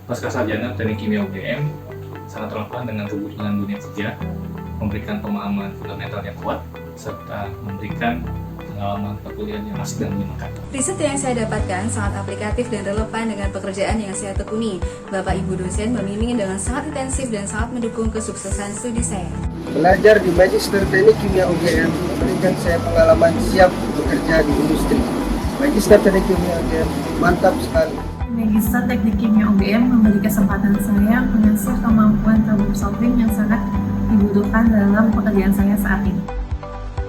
Pascasarjana Teknik Kimia UGM sangat relevan dengan kebutuhan dunia kerja, memberikan pemahaman fundamental yang kuat, serta memberikan pengalaman perkuliahan yang asik dan menyenangkan. Riset yang saya dapatkan sangat aplikatif dan relevan dengan pekerjaan yang saya tekuni. Bapak Ibu dosen membimbing dengan sangat intensif dan sangat mendukung kesuksesan studi saya. Belajar di Magister Teknik Kimia UGM memberikan saya pengalaman siap bekerja di industri. Magister Teknik Kimia UGM mantap sekali. Magister Teknik Kimia UGM memberi kesempatan saya mengasah kemampuan problem solving yang sangat dibutuhkan dalam pekerjaan saya saat ini.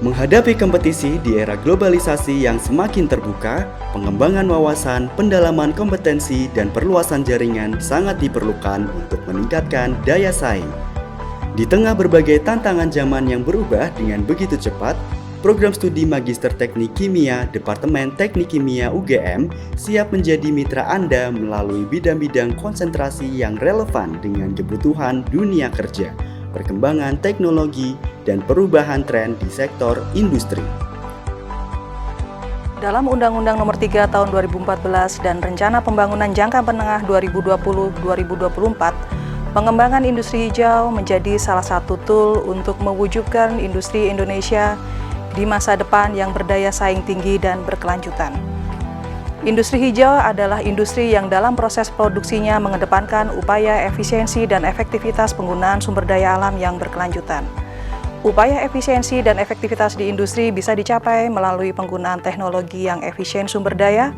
Menghadapi kompetisi di era globalisasi yang semakin terbuka, pengembangan wawasan, pendalaman kompetensi, dan perluasan jaringan sangat diperlukan untuk meningkatkan daya saing. Di tengah berbagai tantangan zaman yang berubah dengan begitu cepat, program studi Magister Teknik Kimia Departemen Teknik Kimia UGM siap menjadi mitra Anda melalui bidang-bidang konsentrasi yang relevan dengan kebutuhan dunia kerja, perkembangan teknologi, dan perubahan tren di sektor industri. Dalam Undang-Undang Nomor 3 Tahun 2014 dan Rencana Pembangunan Jangka Menengah 2020-2024, pengembangan industri hijau menjadi salah satu tool untuk mewujudkan industri Indonesia di masa depan yang berdaya saing tinggi dan berkelanjutan. Industri hijau adalah industri yang dalam proses produksinya mengedepankan upaya efisiensi dan efektivitas penggunaan sumber daya alam yang berkelanjutan. Upaya efisiensi dan efektivitas di industri bisa dicapai melalui penggunaan teknologi yang efisien sumber daya,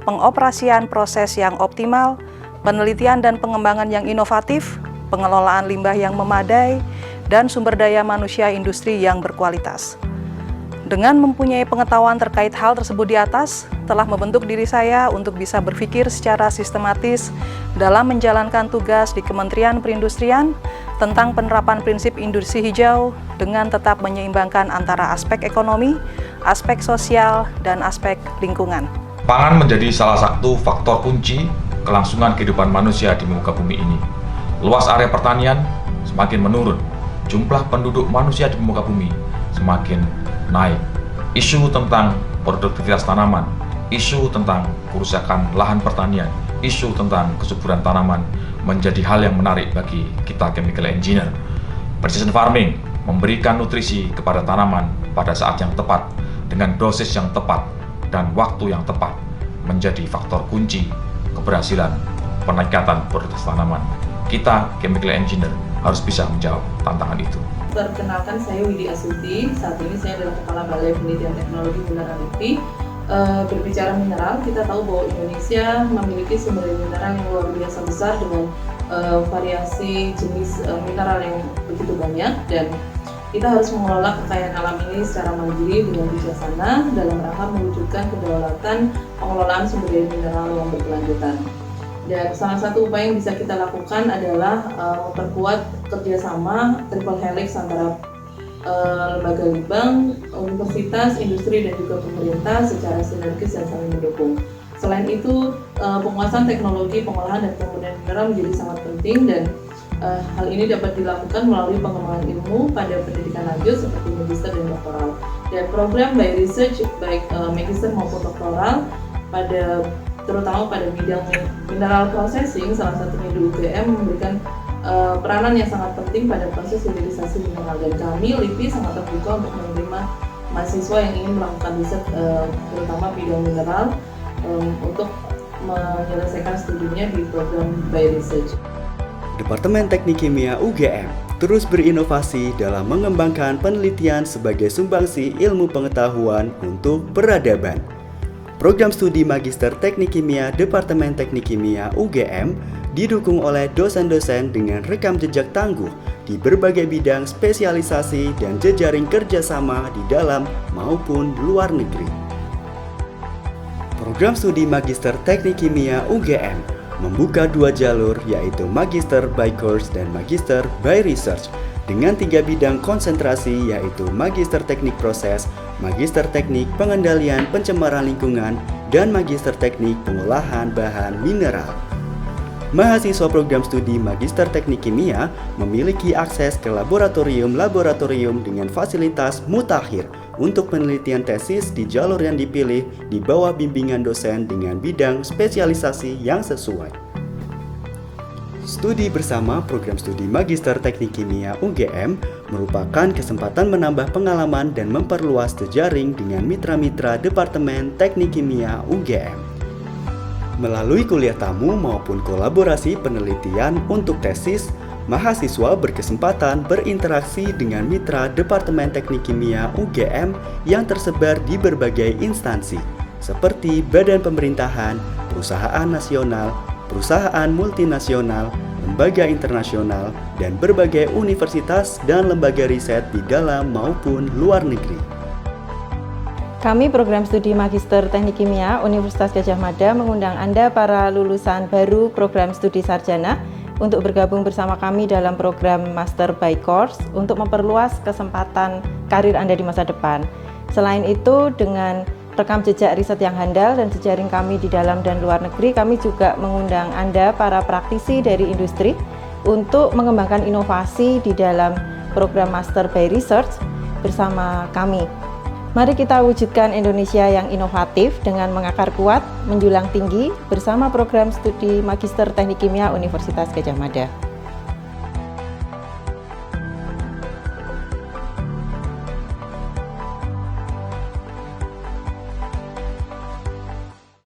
pengoperasian proses yang optimal, penelitian dan pengembangan yang inovatif, pengelolaan limbah yang memadai, dan sumber daya manusia industri yang berkualitas. Dengan mempunyai pengetahuan terkait hal tersebut di atas, telah membentuk diri saya untuk bisa berpikir secara sistematis dalam menjalankan tugas di Kementerian Perindustrian tentang penerapan prinsip industri hijau dengan tetap menyeimbangkan antara aspek ekonomi, aspek sosial, dan aspek lingkungan. Pangan menjadi salah satu faktor kunci kelangsungan kehidupan manusia di muka bumi ini. Luas area pertanian semakin menurun, jumlah penduduk manusia di muka bumi semakin naik. Isu tentang produktivitas tanaman, isu tentang kerusakan lahan pertanian, isu tentang kesuburan tanaman menjadi hal yang menarik bagi kita chemical engineer. Precision farming memberikan nutrisi kepada tanaman pada saat yang tepat dengan dosis yang tepat dan waktu yang tepat menjadi faktor kunci keberhasilan peningkatan produktivitas tanaman. Kita chemical engineer harus bisa menjawab tantangan itu. Perkenalkan, saya Widi Asuti. Saat ini saya adalah Kepala Balai Penelitian Teknologi Mineral LIPI. Berbicara mineral, kita tahu bahwa Indonesia memiliki sumber mineral yang luar biasa besar dengan variasi jenis mineral yang begitu banyak, dan kita harus mengelola kekayaan alam ini secara mandiri dengan bijaksana dalam rangka mewujudkan kedaulatan pengelolaan sumber daya mineral yang berkelanjutan. Dan salah satu upaya yang bisa kita lakukan adalah memperkuat kerjasama triple helix antara lembaga litbang, universitas, industri, dan juga pemerintah secara sinergis dan saling mendukung. Selain itu, penguasaan teknologi pengolahan dan penggunaan mineral menjadi sangat penting, dan hal ini dapat dilakukan melalui pengembangan ilmu pada pendidikan lanjut seperti magister dan doktoral. Dan program by research baik magister maupun doktoral terutama pada bidang mineral processing, salah satunya di UGM, memberikan peranan yang sangat penting pada proses hilirisasi mineral, dan kami LIPI sangat terbuka untuk menerima mahasiswa yang ingin melakukan riset terutama bidang mineral untuk menyelesaikan studinya di program by research. Departemen Teknik Kimia UGM terus berinovasi dalam mengembangkan penelitian sebagai sumbangsi ilmu pengetahuan untuk peradaban. Program studi Magister Teknik Kimia Departemen Teknik Kimia UGM didukung oleh dosen-dosen dengan rekam jejak tangguh di berbagai bidang spesialisasi dan jejaring kerjasama di dalam maupun luar negeri. Program studi Magister Teknik Kimia UGM membuka dua jalur, yaitu Magister by Course dan Magister by Research, dengan 3 bidang konsentrasi, yaitu Magister Teknik Proses, Magister Teknik Pengendalian Pencemaran Lingkungan, dan Magister Teknik Pengolahan Bahan Mineral. Mahasiswa program studi Magister Teknik Kimia memiliki akses ke laboratorium-laboratorium dengan fasilitas mutakhir untuk penelitian tesis di jalur yang dipilih di bawah bimbingan dosen dengan bidang spesialisasi yang sesuai. Studi bersama program studi Magister Teknik Kimia UGM merupakan kesempatan menambah pengalaman dan memperluas jejaring dengan mitra-mitra Departemen Teknik Kimia UGM. Melalui kuliah tamu maupun kolaborasi penelitian untuk tesis, mahasiswa berkesempatan berinteraksi dengan mitra Departemen Teknik Kimia UGM yang tersebar di berbagai instansi, seperti badan pemerintahan, perusahaan nasional, perusahaan multinasional, lembaga internasional, dan berbagai universitas dan lembaga riset di dalam maupun luar negeri. Kami program studi Magister Teknik Kimia Universitas Gadjah Mada mengundang Anda para lulusan baru program studi sarjana untuk bergabung bersama kami dalam program Master by Course untuk memperluas kesempatan karir Anda di masa depan. Selain itu, dengan rekam jejak riset yang handal dan jejaring kami di dalam dan luar negeri, kami juga mengundang Anda para praktisi dari industri untuk mengembangkan inovasi di dalam program Master by Research bersama kami. Mari kita wujudkan Indonesia yang inovatif dengan mengakar kuat, menjulang tinggi bersama program studi Magister Teknik Kimia Universitas Gadjah Mada.